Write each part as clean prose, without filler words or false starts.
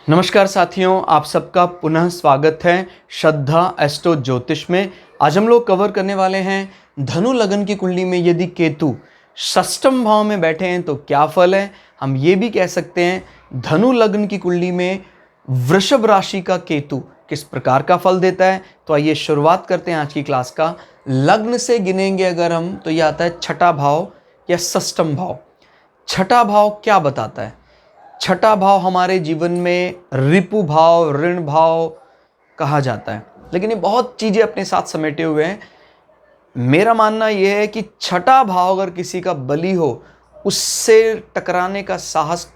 नमस्कार साथियों, आप सबका पुनः स्वागत है श्रद्धा एस्ट्रो ज्योतिष में। आज हम लोग कवर करने वाले हैं धनु लगन की कुंडली में यदि केतु षष्ठम भाव में बैठे हैं तो क्या फल है। हम ये भी कह सकते हैं धनु लगन की कुंडली में वृषभ राशि का केतु किस प्रकार का फल देता है। तो आइए शुरुआत करते हैं आज की क्लास का। लग्न से गिनेंगे अगर हम तो यह आता है छठा भाव या षष्ठम भाव। छठा भाव क्या बताता है? छठा भाव हमारे जीवन में रिपु भाव, ऋण भाव कहा जाता है, लेकिन ये बहुत चीज़ें अपने साथ समेटे हुए हैं। मेरा मानना यह है कि छठा भाव अगर किसी का बली हो, उससे टकराने का साहस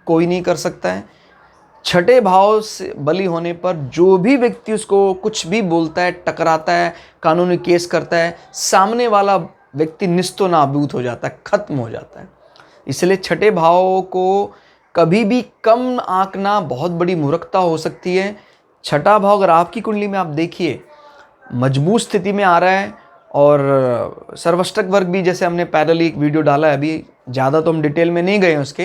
कोई नहीं कर सकता है। छठे भाव से बली होने पर जो भी व्यक्ति उसको कुछ भी बोलता है, टकराता है, कानूनी केस करता है, सामने वाला व्यक्ति निस्तो नाबूद हो जाता है, खत्म हो जाता है। इसलिए छठे भाव को कभी भी कम आंकना बहुत बड़ी मूर्खता हो सकती है। छठा भाव अगर आपकी कुंडली में आप देखिए मजबूत स्थिति में आ रहा है, और सर्वाष्टक वर्ग भी, जैसे हमने पैरेलली एक वीडियो डाला है, अभी ज़्यादा तो हम डिटेल में नहीं गए हैं उसके,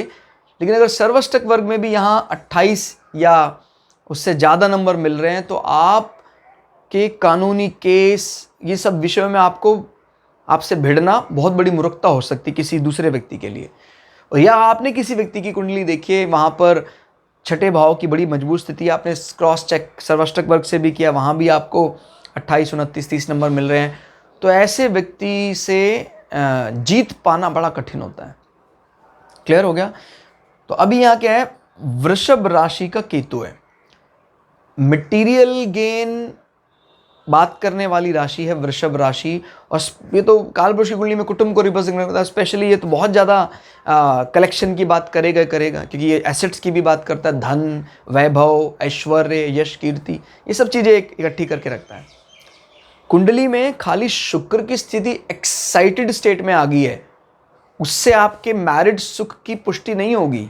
लेकिन अगर सर्वाष्टक वर्ग में भी यहाँ 28 या उससे ज़्यादा नंबर मिल रहे हैं तो आपके कानूनी केस, ये सब विषयों में आपसे भिड़ना बहुत बड़ी मूर्खता हो सकती है किसी दूसरे व्यक्ति के लिए। या आपने किसी व्यक्ति की कुंडली देखी है, वहाँ पर छठे भाव की बड़ी मजबूत स्थिति, आपने क्रॉस चेक सर्वाष्टक वर्ग से भी किया, वहाँ भी आपको 28, 29, 30 नंबर मिल रहे हैं, तो ऐसे व्यक्ति से जीत पाना बड़ा कठिन होता है। क्लियर हो गया? तो अभी यहाँ क्या है, वृषभ राशि का केतु है, मटेरियल गेन बात करने वाली राशि है वृषभ राशि। और ये तो कालपुरुष की कुंडली में कुटुंब को रिप्रेजेंट करता है, स्पेशली ये तो बहुत ज़्यादा कलेक्शन की बात करेगा क्योंकि ये एसेट्स की भी बात करता है, धन, वैभव, ऐश्वर्य, यश, कीर्ति, ये सब चीज़ें इकट्ठी करके रखता है। कुंडली में खाली शुक्र की स्थिति एक्साइटेड स्टेट में आ गई है, उससे आपके मैरिड सुख की पुष्टि नहीं होगी।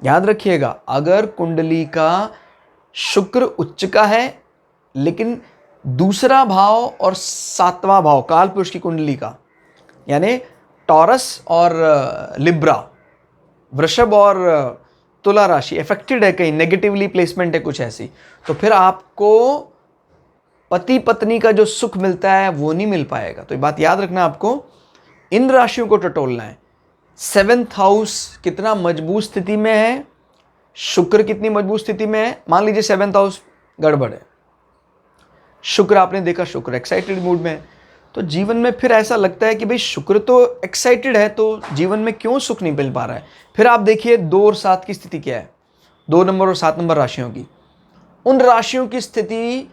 याद रखिएगा, अगर कुंडली का शुक्र उच्च का है लेकिन दूसरा भाव और सातवां भाव कालपुरुष की कुंडली का, यानी टॉरस और लिब्रा, वृषभ और तुला राशि अफेक्टेड है, कहीं नेगेटिवली प्लेसमेंट है कुछ ऐसी, तो फिर आपको पति पत्नी का जो सुख मिलता है वो नहीं मिल पाएगा। तो ये बात याद रखना, आपको इन राशियों को टटोलना है। 7th हाउस कितना मजबूत स्थिति में है, शुक्र कितनी मजबूत स्थिति में है। मान लीजिए 7th हाउस गड़बड़ है, शुक्र आपने देखा शुक्र एक्साइटेड मूड में है, तो जीवन में फिर ऐसा लगता है कि भाई शुक्र तो एक्साइटेड है, तो जीवन में क्यों सुख नहीं मिल पा रहा है। फिर आप देखिए 2 और 7 की स्थिति क्या है, 2 नंबर और 7 नंबर राशियों की, उन राशियों की स्थिति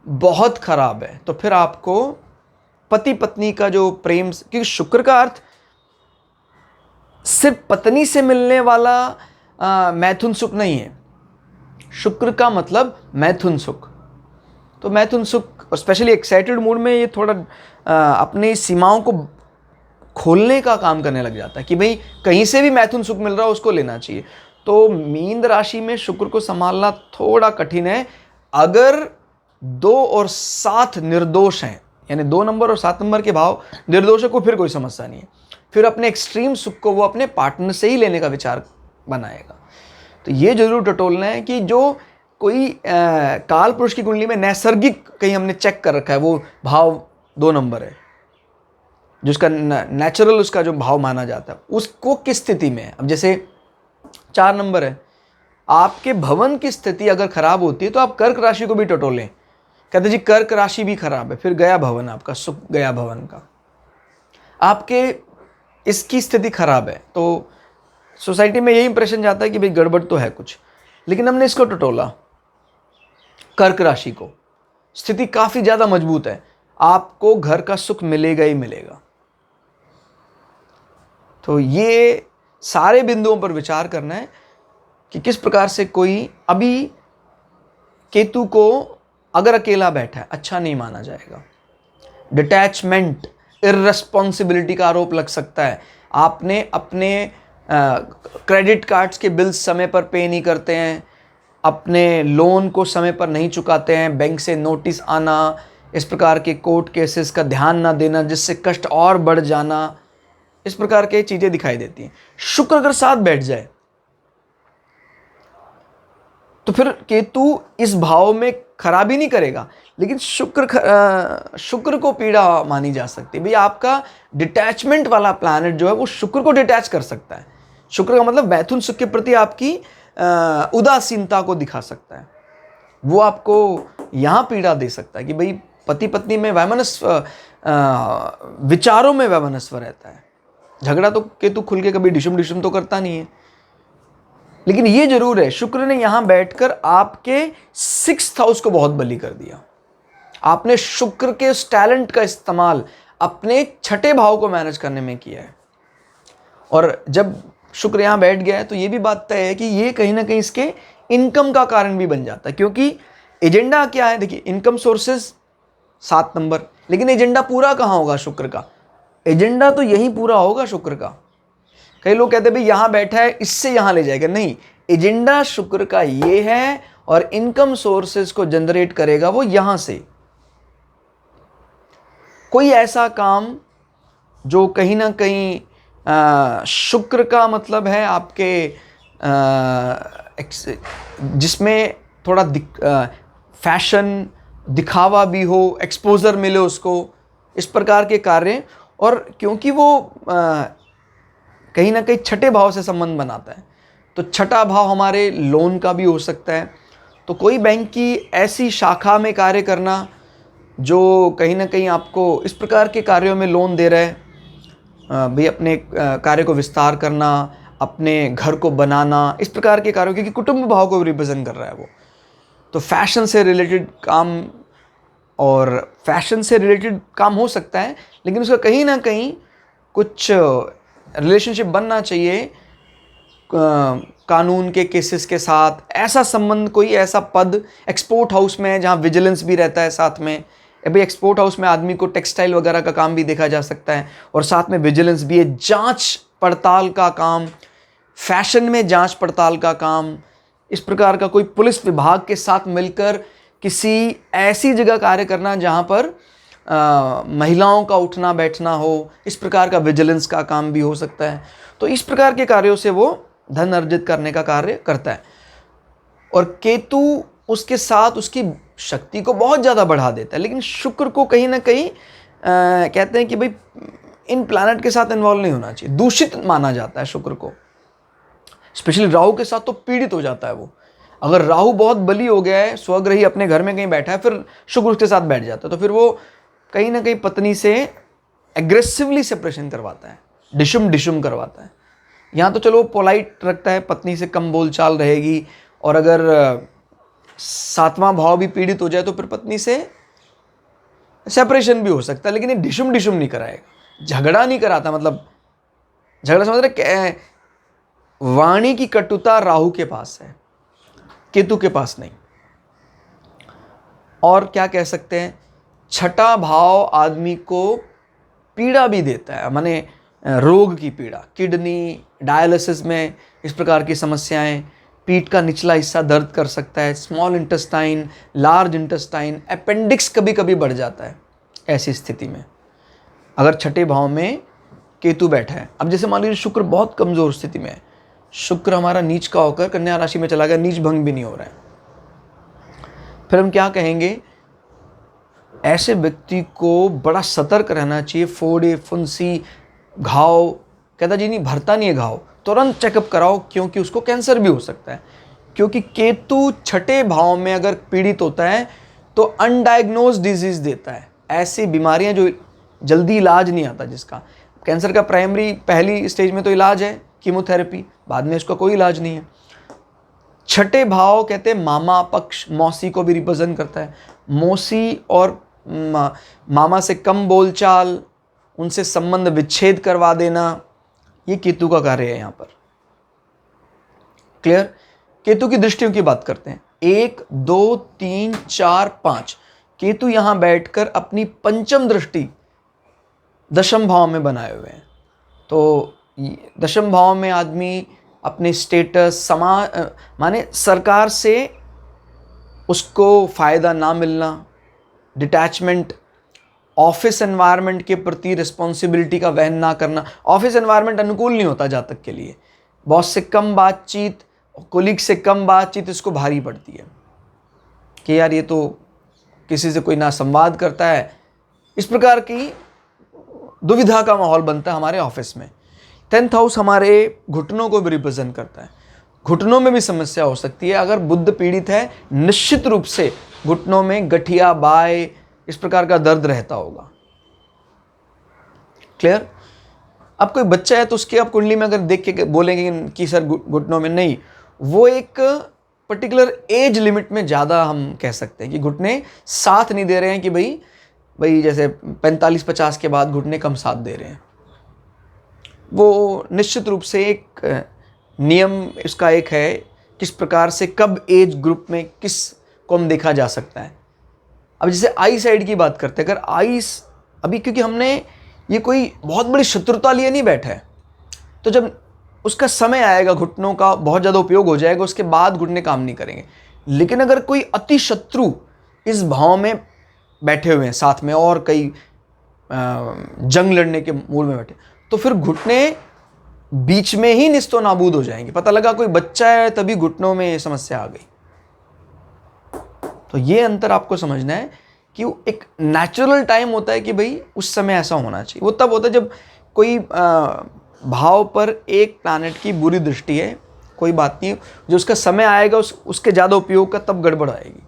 बहुत खराब है। तो फिर आपको पति पत्नी का जो प्रेम, क्योंकि शुक्र का अर्थ सिर्फ पत्नी से मिलने वाला मैथुन सुख नहीं है, शुक्र का मतलब मैथुन सुख। तो मैथुन सुख स्पेशली एक्साइटेड मूड में ये थोड़ा अपनी सीमाओं को खोलने का काम करने लग जाता है कि भाई कहीं से भी मैथुन सुख मिल रहा है उसको लेना चाहिए। तो मीन राशि में शुक्र को संभालना थोड़ा कठिन है। अगर 2 और 7 निर्दोष हैं, यानी 2 नंबर और 7 नंबर के भाव निर्दोषों को फिर कोई समस्या नहीं है, फिर अपने एक्सट्रीम सुख को वो अपने पार्टनर से ही लेने का विचार बनाएगा। तो ये जरूर टटोलना है कि जो कोई काल पुरुष की कुंडली में नैसर्गिक कहीं हमने चेक कर रखा है, वो भाव 2 नंबर है, जिसका नेचुरल उसका जो भाव माना जाता है, उसको किस स्थिति में है। अब जैसे 4 नंबर है, आपके भवन की स्थिति अगर खराब होती है तो आप कर्क राशि को भी टटोलें, कहते जी कर्क राशि भी खराब है, फिर गया भवन, आपका सुख गया भवन का, आपके इसकी स्थिति खराब है, तो सोसाइटी में यही इंप्रेशन जाता है कि भाई गड़बड़ तो है कुछ। लेकिन हमने इसको टटोला, कर्क राशि को, स्थिति काफी ज्यादा मजबूत है, आपको घर का सुख मिलेगा ही मिलेगा। तो ये सारे बिंदुओं पर विचार करना है कि किस प्रकार से कोई, अभी केतु को अगर अकेला बैठा है अच्छा नहीं माना जाएगा। डिटैचमेंट, इररेस्पॉन्सिबिलिटी का आरोप लग सकता है। आपने अपने क्रेडिट कार्ड्स के बिल्स समय पर पे नहीं करते हैं, अपने लोन को समय पर नहीं चुकाते हैं, बैंक से नोटिस आना, इस प्रकार के कोर्ट केसेस का ध्यान ना देना जिससे कष्ट और बढ़ जाना, इस प्रकार के चीज़ें दिखाई देती हैं। शुक्र अगर साथ बैठ जाए तो फिर केतु इस भाव में खराबी नहीं करेगा, लेकिन शुक्र को पीड़ा मानी जा सकती है। भाई आपका डिटैचमेंट वाला प्लैनेट जो है वो शुक्र को डिटैच कर सकता है। शुक्र का मतलब मैथुन सुख के प्रति आपकी उदासीनता को दिखा सकता है। वो आपको यहाँ पीड़ा दे सकता है कि भाई पति पत्नी में वैमनस्व, विचारों में वैमनस्व रहता है। झगड़ा तो केतु खुल के कभी डिशुम डिशुम तो करता नहीं है, लेकिन ये जरूर है शुक्र ने यहां बैठकर आपके 6th हाउस को बहुत बली कर दिया। आपने शुक्र के इस टैलेंट का इस्तेमाल अपने 6ठे भाव को मैनेज करने में किया है। और जब शुक्र यहां बैठ गया है तो ये भी बात तय है कि ये कहीं ना कहीं इसके इनकम का कारण भी बन जाता है, क्योंकि एजेंडा क्या है, देखिए इनकम सोर्सेज 7 नंबर, लेकिन एजेंडा पूरा कहाँ होगा शुक्र का? एजेंडा तो यही पूरा होगा शुक्र का। कई लोग कहते हैं भाई यहां बैठा है इससे यहां ले जाएगा, नहीं, एजेंडा शुक्र का ये है और इनकम सोर्सेज को जनरेट करेगा वो यहां से। कोई ऐसा काम जो कहीं ना कहीं शुक्र का मतलब है आपके जिसमें थोड़ा फैशन दिखावा भी हो, एक्सपोजर मिले उसको, इस प्रकार के कार्य। और क्योंकि वो कहीं ना कहीं 6ठे भाव से संबंध बनाता है, तो 6ठा भाव हमारे लोन का भी हो सकता है। तो कोई बैंक की ऐसी शाखा में कार्य करना जो कहीं ना कहीं आपको इस प्रकार के कार्यों में लोन दे रहा है, भाई अपने कार्य को विस्तार करना, अपने घर को बनाना, इस प्रकार के कार्यों, क्योंकि कुटुंब भाव को रिप्रेजेंट कर रहा है वो। तो फैशन से रिलेटेड काम, और फैशन से रिलेटेड काम हो सकता है, लेकिन उसका कहीं ना कहीं कुछ रिलेशनशिप बनना चाहिए कानून के केसेस के साथ, ऐसा संबंध, कोई ऐसा पद एक्सपोर्ट हाउस में है जहाँ विजिलेंस भी रहता है साथ में। अभी एक्सपोर्ट हाउस में आदमी को टेक्सटाइल वगैरह का काम भी देखा जा सकता है और साथ में विजिलेंस भी है, जांच पड़ताल का काम, फैशन में जांच पड़ताल का काम, इस प्रकार का कोई पुलिस विभाग के साथ मिलकर किसी ऐसी जगह कार्य करना जहाँ पर महिलाओं का उठना बैठना हो, इस प्रकार का विजिलेंस का काम भी हो सकता है। तो इस प्रकार के कार्यों से वो धन अर्जित करने का कार्य करता है। और केतु उसके साथ उसकी शक्ति को बहुत ज़्यादा बढ़ा देता है, लेकिन शुक्र को कहीं ना कहीं कहते हैं कि भाई इन प्लैनेट के साथ इन्वॉल्व नहीं होना चाहिए, दूषित माना जाता है शुक्र को। स्पेशली राहु के साथ तो पीड़ित हो जाता है वो। अगर राहु बहुत बली हो गया है, स्वग्रही अपने घर में कहीं बैठा है, फिर शुक्र उसके साथ बैठ जाता है, तो फिर वो कहीं ना कहीं पत्नी से एग्रेसिवली सेपरेशन करवाता है, डिशुम करवाता है। यहाँ तो चलो पोलाइट रखता है, पत्नी से कम बोलचाल रहेगी, और अगर 7वां भाव भी पीड़ित हो जाए तो फिर पत्नी से सेपरेशन भी हो सकता है, लेकिन ये डिशुम नहीं कराएगा, झगड़ा नहीं कराता। मतलब झगड़ा समझ रहे, वाणी की कटुता राहु के पास है, केतु के पास नहीं। और क्या कह सकते हैं, 6ठा भाव आदमी को पीड़ा भी देता है, माने रोग की पीड़ा, किडनी, डायलिसिस में इस प्रकार की समस्याएं, पीठ का निचला हिस्सा दर्द कर सकता है, small intestine, large intestine, appendix कभी कभी बढ़ जाता है ऐसी स्थिति में, अगर 6ठे भाव में केतु बैठा है। अब जैसे मान लीजिए शुक्र बहुत कमज़ोर स्थिति में है, शुक्र हमारा नीच का होकर कन्या राशि में चला गया, नीच भंग भी नहीं हो रहा है, फिर हम क्या कहेंगे, ऐसे व्यक्ति को बड़ा सतर्क रहना चाहिए। फोड़े, फुंसी, घाव, कहता जी नहीं भरता नहीं है घाव, तुरंत चेकअप कराओ, क्योंकि उसको कैंसर भी हो सकता है। क्योंकि केतु 6ठे भाव में अगर पीड़ित होता है तो अनडायग्नोज डिजीज देता है, ऐसी बीमारियां जो जल्दी इलाज नहीं आता, जिसका कैंसर का प्राइमरी पहली स्टेज में तो इलाज है कीमोथेरेपी, बाद में उसका कोई इलाज नहीं है। 6ठे भाव कहते हैं मामा पक्ष, मौसी को भी रिप्रेजेंट करता है। मौसी और मामा से कम बोलचाल, उनसे संबंध विच्छेद करवा देना, ये केतु का कार्य है यहाँ पर। क्लियर? केतु की दृष्टियों की बात करते हैं, 1, 2, 3, 4, 5। केतु यहां बैठकर अपनी पंचम दृष्टि 10म भाव में बनाए हुए हैं। तो 10म भाव में आदमी अपने स्टेटस, समाज, माने सरकार से उसको फायदा ना मिलना, डिटैचमेंट, ऑफिस एनवायरनमेंट के प्रति रिस्पॉन्सिबिलिटी का वहन ना करना। ऑफिस एनवायरनमेंट अनुकूल नहीं होता जातक के लिए, बॉस से कम बातचीत, कोलीग से कम बातचीत इसको भारी पड़ती है कि यार ये तो किसी से कोई ना संवाद करता है। इस प्रकार की दुविधा का माहौल बनता है हमारे ऑफिस में। 10th हाउस हमारे घुटनों को भी रिप्रेजेंट करता है। घुटनों में भी समस्या हो सकती है। अगर बुध पीड़ित है, निश्चित रूप से घुटनों में गठिया, बाय, इस प्रकार का दर्द रहता होगा। क्लियर? अब कोई बच्चा है तो उसके आप कुंडली में अगर देख के बोलेंगे कि सर घुटनों में, नहीं, वो एक पर्टिकुलर एज लिमिट में ज़्यादा हम कह सकते हैं कि घुटने साथ नहीं दे रहे हैं, कि भाई जैसे 45-50 के बाद घुटने कम साथ दे रहे हैं। वो निश्चित रूप से एक नियम इसका एक है, किस प्रकार से कब एज ग्रुप में किस को हम देखा जा सकता है। अब जैसे आई साइड की बात करते हैं, अगर आईस अभी, क्योंकि हमने ये कोई बहुत बड़ी शत्रुता लिए नहीं बैठा है, तो जब उसका समय आएगा, घुटनों का बहुत ज़्यादा उपयोग हो जाएगा, उसके बाद घुटने काम नहीं करेंगे। लेकिन अगर कोई अति शत्रु इस भाव में बैठे हुए हैं साथ में, और कई जंग लड़ने के मूड में बैठे, तो फिर घुटने बीच में ही निस्तो नाबूद हो जाएंगे। पता लगा कोई बच्चा है तभी घुटनों में समस्या आ गई। तो ये अंतर आपको समझना है कि वो एक नेचुरल टाइम होता है कि भाई उस समय ऐसा होना चाहिए। वो तब होता है जब कोई भाव पर एक प्लैनेट की बुरी दृष्टि है, कोई बात नहीं, जो उसका समय आएगा उसके ज़्यादा उपयोग का तब गड़बड़ आएगी।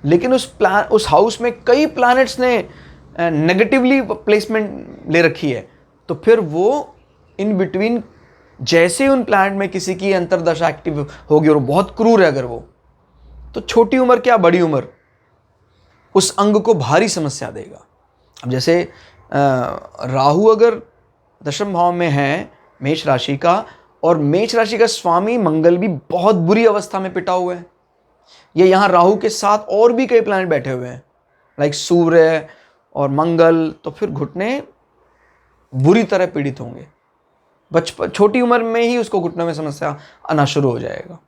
लेकिन उस हाउस में कई प्लैनेट्स ने नेगेटिवली प्लेसमेंट ले रखी है, तो फिर वो इन बिटवीन, जैसे उन प्लैनेट में किसी की अंतर्दशा एक्टिव होगी और बहुत क्रूर है अगर वो, तो छोटी उम्र क्या बड़ी उम्र उस अंग को भारी समस्या देगा। अब जैसे राहु अगर दशम भाव में है मेष राशि का, और मेष राशि का स्वामी मंगल भी बहुत बुरी अवस्था में पिटा हुआ है, ये यहाँ राहु के साथ और भी कई प्लैनेट बैठे हुए हैं, लाइक सूर्य और मंगल, तो फिर घुटने बुरी तरह पीड़ित होंगे। छोटी उम्र में ही उसको घुटनों में समस्या आना शुरू हो जाएगा।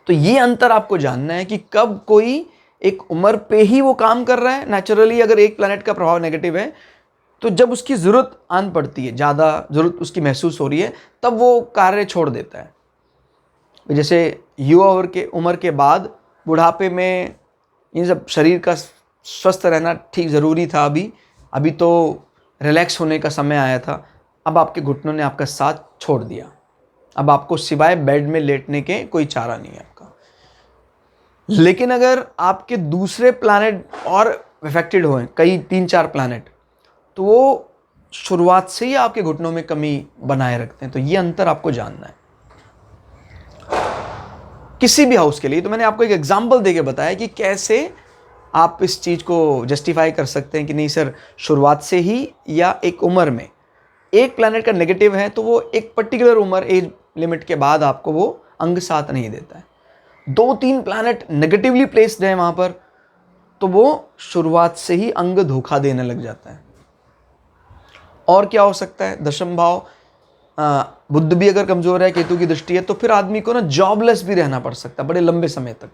तो ये अंतर आपको जानना है कि कब कोई एक उम्र पे ही वो काम कर रहा है नेचुरली, अगर एक प्लैनेट का प्रभाव नेगेटिव है, तो जब उसकी ज़रूरत आन पड़ती है, ज़्यादा ज़रूरत उसकी महसूस हो रही है, तब वो कार्य छोड़ देता है। जैसे युवा उम्र के बाद बुढ़ापे में इन सब शरीर का स्वस्थ रहना ठीक ज़रूरी था। अभी तो रिलैक्स होने का समय आया था। अब आपके घुटनों ने आपका साथ छोड़ दिया। अब आपको सिवाय बेड में लेटने के कोई चारा नहीं है आपका। लेकिन अगर आपके दूसरे प्लैनेट और इफेक्टेड हुए, कई 3-4 प्लैनेट, तो वो शुरुआत से ही आपके घुटनों में कमी बनाए रखते हैं। तो ये अंतर आपको जानना है किसी भी हाउस के लिए। तो मैंने आपको एक एग्जांपल देके बताया कि कैसे आप इस चीज़ को जस्टिफाई कर सकते हैं कि नहीं सर, शुरुआत से ही या एक उम्र में एक प्लैनेट का नेगेटिव है, तो वो एक पर्टिकुलर उम्र, एज लिमिट के बाद आपको वो अंग साथ नहीं देता है। 2-3 प्लैनेट नेगेटिवली प्लेस्ड है वहाँ पर, तो वो शुरुआत से ही अंग धोखा देने लग जाता है। और क्या हो सकता है, दशम भाव बुध भी अगर कमजोर है, केतु की दृष्टि है, तो फिर आदमी को ना जॉबलेस भी रहना पड़ सकता है बड़े लंबे समय तक।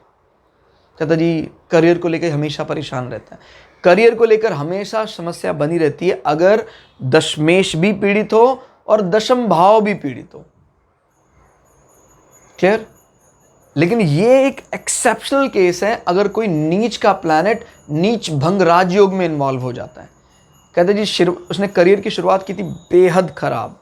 कहता जी करियर को लेकर हमेशा परेशान रहता है, करियर को लेकर हमेशा समस्या बनी रहती है अगर दशमेश भी पीड़ित हो और दशम भाव भी पीड़ित हो। क्लियर? लेकिन ये एक एक्सेप्शनल केस है अगर कोई नीच का प्लैनेट नीच भंग राजयोग में इन्वॉल्व हो जाता है। कहते जी उसने करियर की शुरुआत की थी बेहद खराब,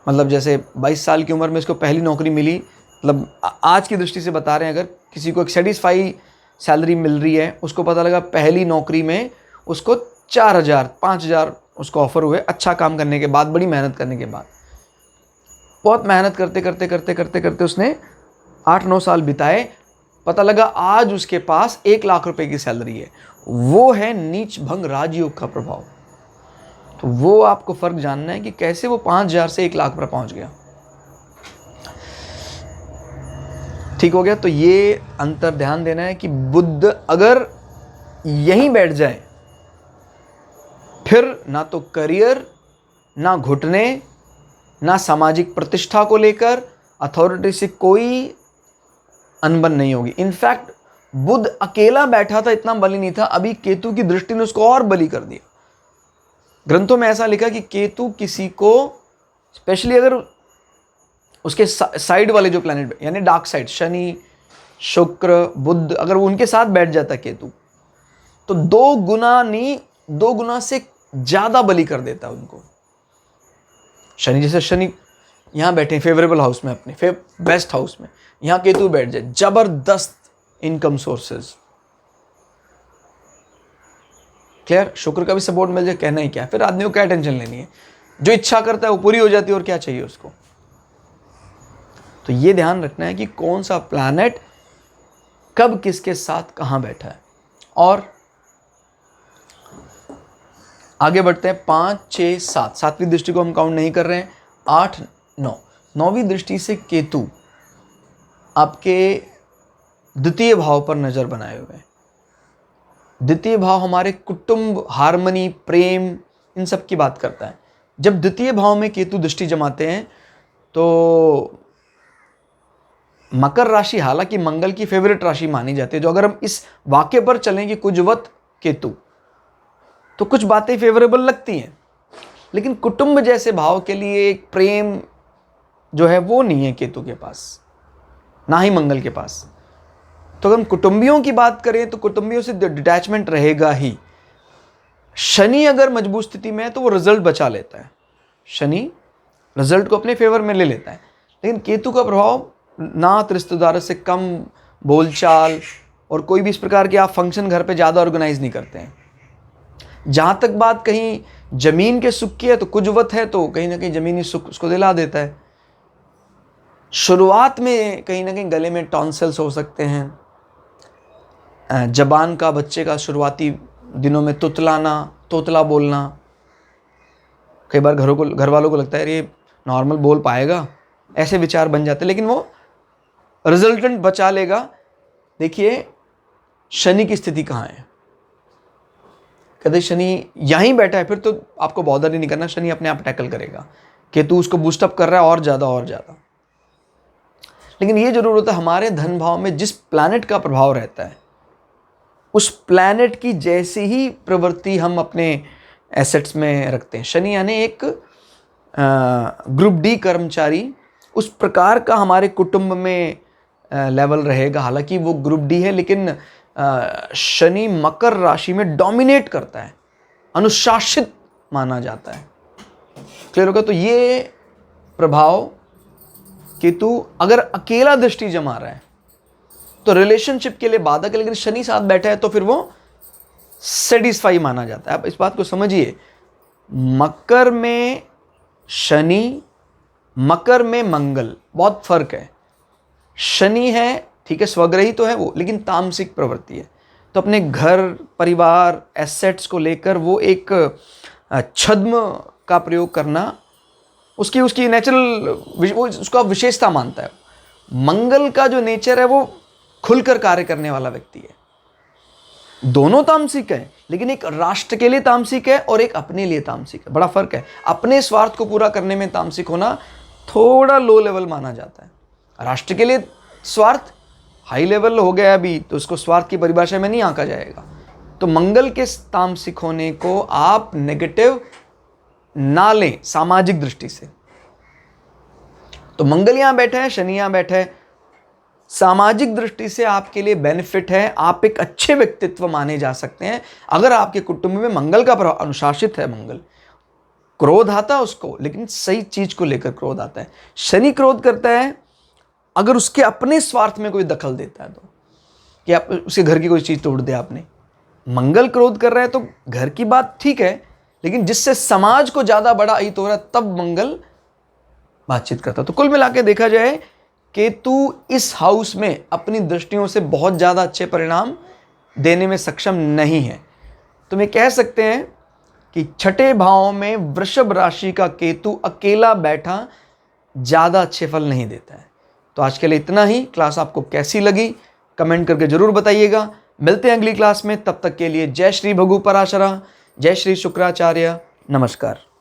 मतलब जैसे 22 साल की उम्र में उसको पहली नौकरी मिली, मतलब आज की दृष्टि से बता रहे हैं, अगर किसी को एक सेटिस्फाई सैलरी मिल रही है, उसको पता लगा पहली नौकरी में उसको 4,000-5,000 उसको ऑफर हुए, अच्छा काम करने के बाद, बड़ी मेहनत करने के बाद। बहुत मेहनत करते करते करते करते करते उसने 8-9 साल बिताए, पता लगा आज उसके पास 1 लाख रुपए की सैलरी है। वो है नीच भंग राजयोग का प्रभाव। तो वो आपको फर्क जानना है कि कैसे वो 5,000 से 1 लाख पर पहुंच गया। ठीक हो गया? तो ये अंतर ध्यान देना है कि बुध अगर यहीं बैठ जाए, फिर ना तो करियर, ना घुटने, ना सामाजिक प्रतिष्ठा को लेकर अथॉरिटी से कोई अनबन नहीं होगी। इनफैक्ट बुध अकेला बैठा था, इतना बली नहीं था, अभी केतु की दृष्टि ने उसको और बली कर दिया। ग्रंथों में ऐसा लिखा कि केतु किसी को, स्पेशली अगर उसके साइड वाले जो प्लैनेट यानी डार्क साइड, शनि, शुक्र, बुध, अगर वो उनके साथ बैठ जाता केतु तो 2 गुना नहीं 2 गुना से ज्यादा बली कर देता है उनको। शनि, जैसे शनि यहां बैठे फेवरेबल हाउस में, अपने बेस्ट हाउस में, यहां केतु बैठ जाए, जबरदस्त इनकम सोर्सेज। क्लियर? शुक्र का भी सपोर्ट मिल जाए, कहना ही क्या, फिर आदमी को क्या टेंशन लेनी है, जो इच्छा करता है वो पूरी हो जाती है, और क्या चाहिए उसको। तो ये ध्यान रखना है कि कौन सा प्लैनेट कब किसके साथ कहां बैठा है। और आगे बढ़ते हैं 5, 6, 7, 7वीं दृष्टि को हम काउंट नहीं कर रहे हैं, 8, 9, 9वीं दृष्टि से केतु आपके द्वितीय भाव पर नजर बनाए हुए हैं। द्वितीय भाव हमारे कुटुंब, हार्मनी, प्रेम, इन सब की बात करता है। जब द्वितीय भाव में केतु दृष्टि जमाते हैं तो मकर राशि हालांकि मंगल की फेवरेट राशि मानी जाती है, जो अगर हम इस वाक्य पर चलेंगे कुजवत केतु तो कुछ बातें फेवरेबल लगती हैं, लेकिन कुटुंब जैसे भाव के लिए एक प्रेम जो है वो नहीं है केतु के पास, ना ही मंगल के पास। तो अगर हम कुटुंबियों की बात करें तो कुटुंबियों से डिटैचमेंट रहेगा ही। शनि अगर मजबूत स्थिति में है तो वो रिजल्ट बचा लेता है, शनि रिजल्ट को अपने फेवर में ले लेता है, लेकिन केतु का प्रभाव नात रिश्तेदारों से कम बोलचाल, और कोई भी इस प्रकार के आप फंक्शन घर पे ज़्यादा ऑर्गेनाइज नहीं करते हैं। जहाँ तक बात कहीं जमीन के सुख की है तो कुजवत है तो कहीं ना कहीं जमीनी सुख उसको दिला देता है। शुरुआत में कहीं ना कहीं गले में टॉन्सिल्स हो सकते हैं, जबान का बच्चे का शुरुआती दिनों में तुतलाना, तोतला बोलना, कई बार घर वालों को लगता है ये नॉर्मल बोल पाएगा, ऐसे विचार बन जाते हैं, लेकिन वो रिजल्टेंट बचा लेगा। देखिए शनि की स्थिति कहाँ है, कहते शनि यहीं बैठा है, फिर तो आपको बॉदर ही नहीं करना, शनि अपने आप टैकल करेगा। केतु उसको बूस्टअप कर रहा है और ज़्यादा। लेकिन ये जरूर होता है हमारे धन भाव में जिस प्लैनेट का प्रभाव रहता है उस प्लैनेट की जैसी ही प्रवृत्ति हम अपने एसेट्स में रखते हैं। शनि यानी एक ग्रुप डी कर्मचारी, उस प्रकार का हमारे कुटुंब में लेवल रहेगा। हालांकि वो ग्रुप डी है, लेकिन शनि मकर राशि में डोमिनेट करता है, अनुशासित माना जाता है। क्लियर होगा? तो ये प्रभाव केतु अगर अकेला दृष्टि जमा रहा है तो रिलेशनशिप के लिए बाधक है, लेकिन शनि साथ बैठा है तो फिर वो सेटिस्फाई माना जाता है। आप इस बात को समझिए, मकर में शनि, मकर में मंगल, बहुत फर्क है। शनि है ठीक है, स्वग्रही तो है वो, लेकिन तामसिक प्रवृत्ति है, तो अपने घर परिवार एसेट्स को लेकर वो एक छद्म का प्रयोग करना उसकी नेचुरल वो उसका विशेषता मानता है। मंगल का जो नेचर है वो खुलकर कार्य करने वाला व्यक्ति है। दोनों तामसिक है, लेकिन एक राष्ट्र के लिए तामसिक है और एक अपने लिए तामसिक है, बड़ा फर्क है। अपने स्वार्थ को पूरा करने में तामसिक होना थोड़ा लो लेवल माना जाता है, राष्ट्र के लिए स्वार्थ हाई लेवल हो गया अभी, तो उसको स्वार्थ की परिभाषा में नहीं आंका जाएगा। तो मंगल के तामसिक होने को आप नेगेटिव ना लें सामाजिक दृष्टि से। तो मंगल यहां बैठा है, शनि यहां बैठा है, सामाजिक दृष्टि से आपके लिए बेनिफिट है, आप एक अच्छे व्यक्तित्व माने जा सकते हैं अगर आपके कुटुंब में मंगल का प्रभाव अनुशासित है। मंगल क्रोध आता है उसको, लेकिन सही चीज को लेकर क्रोध आता है। शनि क्रोध करता है अगर उसके अपने स्वार्थ में कोई दखल देता है, तो कि आप उसके घर की कोई चीज तोड़ दे आपने। मंगल क्रोध कर रहा है तो घर की बात ठीक है, लेकिन जिससे समाज को ज्यादा बड़ा हित हो रहा है तब मंगल बातचीत करता है। तो कुल मिलाकर देखा जाए केतु इस हाउस में अपनी दृष्टियों से बहुत ज्यादा अच्छे परिणाम देने में सक्षम नहीं है। तो मैं कह सकते हैं कि छठे भाव में वृषभ राशि का केतु अकेला बैठा ज्यादा अच्छे फल नहीं देता है। तो आज के लिए इतना ही। क्लास आपको कैसी लगी कमेंट करके जरूर बताइएगा। मिलते हैं अगली क्लास में, तब तक के लिए जय श्री भगु पराशरा, जय श्री शुक्राचार्य, नमस्कार।